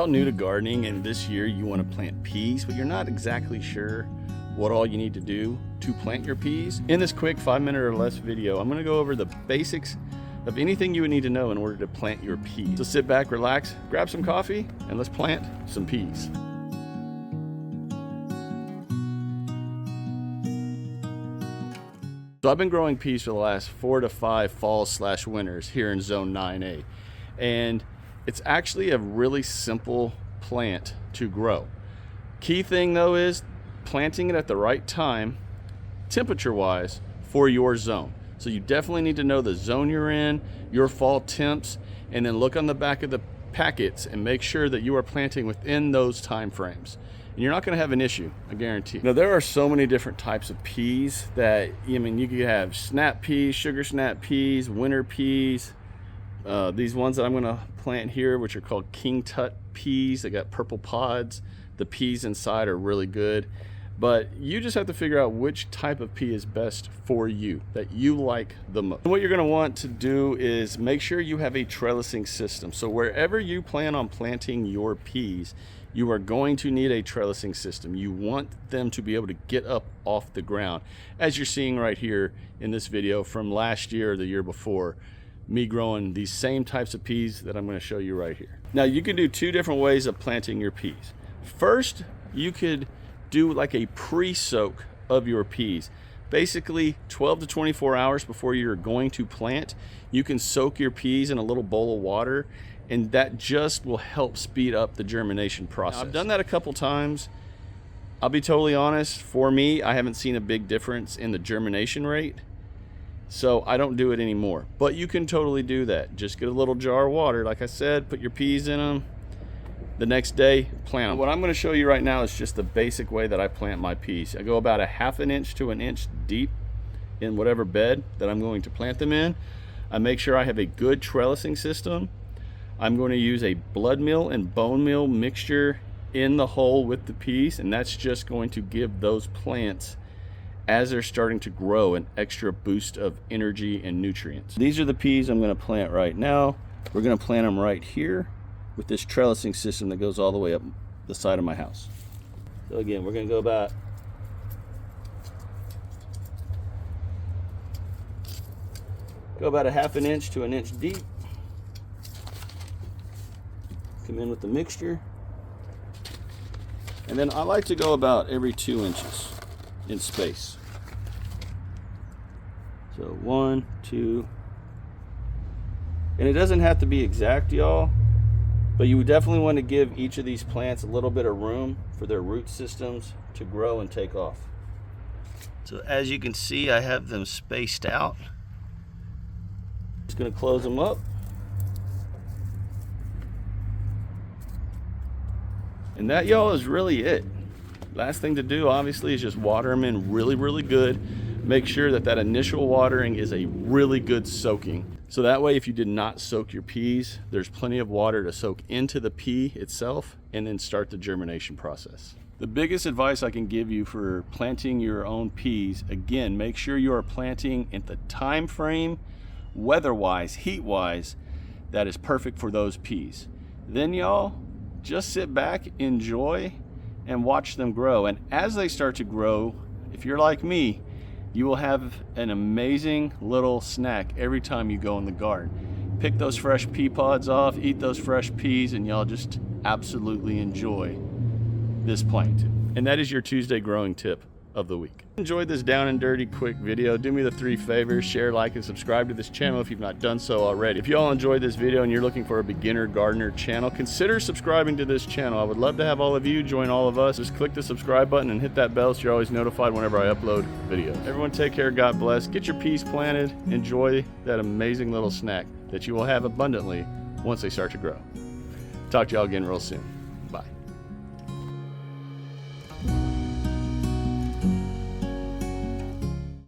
y'all new to gardening and this year you want to plant peas, but you're not exactly sure what all you need to do to plant your peas? In this quick 5-minute or less video, I'm going to go over the basics of anything you would need to know in order to plant your peas. So sit back, relax, grab some coffee, and let's plant some peas. So I've been growing peas for the last 4 to 5 falls/winters here in zone 9A. And it's actually a really simple plant to grow. Key thing though is planting it at the right time, temperature-wise, for your zone. So you definitely need to know the zone you're in, your fall temps, and then look on the back of the packets and make sure that you are planting within those time frames. And you're not going to have an issue, I guarantee. Now there are so many different types of peas that, I mean, you could have snap peas, sugar snap peas, winter peas. These ones that I'm going to plant here, which are called King Tut peas, they got purple pods. The peas inside are really good, but you just have to figure out which type of pea is best for you, that you like the most. And what you're going to want to do is make sure you have a trellising system. So wherever you plan on planting your peas, you are going to need a trellising system. You want them to be able to get up off the ground, as you're seeing right here in this video from last year or the year before, me growing these same types of peas that I'm going to show you right here. Now you can do 2 different ways of planting your peas. First, you could do like a pre-soak of your peas. Basically 12 to 24 hours before you're going to plant, you can soak your peas in a little bowl of water, and that just will help speed up the germination process. Now, I've done that a couple times. I'll be totally honest, for me, I haven't seen a big difference in the germination rate. So I don't do it anymore, but you can totally do that. Just get a little jar of water, like I said, put your peas in them. The next day, plant them. What I'm going to show you right now is just the basic way that I plant my peas. I go about 1/2 inch to 1 inch deep in whatever bed that I'm going to plant them in. I make sure I have a good trellising system. I'm going to use a blood meal and bone meal mixture in the hole with the peas, and that's just going to give those plants, as they're starting to grow, an extra boost of energy and nutrients. These are the peas I'm going to plant right now. We're going to plant them right here with this trellising system that goes all the way up the side of my house. So again, we're going to go about a 1/2 inch to 1 inch deep. Come in with the mixture, and then I like to go about every 2 inches in space. So 1, 2, and it doesn't have to be exact, y'all, but you would definitely want to give each of these plants a little bit of room for their root systems to grow and take off. So as you can see, I have them spaced out. Just going to close them up. And that, y'all, is really it. Last thing to do, obviously, is just water them in really good. Make sure that that initial watering is a really good soaking. So that way, if you did not soak your peas, there's plenty of water to soak into the pea itself and then start the germination process. The biggest advice I can give you for planting your own peas, again, make sure you are planting at the time frame, weather-wise, heat-wise, that is perfect for those peas. Then, y'all, just sit back, enjoy, and watch them grow. And as they start to grow, if you're like me, you will have an amazing little snack every time you go in the garden. Pick those fresh pea pods off, eat those fresh peas, and y'all just absolutely enjoy this plant. And that is your Tuesday growing tip of the week. Enjoyed this down and dirty quick video. Do me the 3 favors: share, like, and subscribe to this channel if you've not done so already. If you all enjoyed this video and you're looking for a beginner gardener channel, consider subscribing to this channel. I would love to have all of you join all of us. Just click the subscribe button and hit that bell so you're always notified whenever I upload videos. Everyone take care, God bless. Get your peas planted. Enjoy that amazing little snack that you will have abundantly once they start to grow. Talk to y'all again real soon.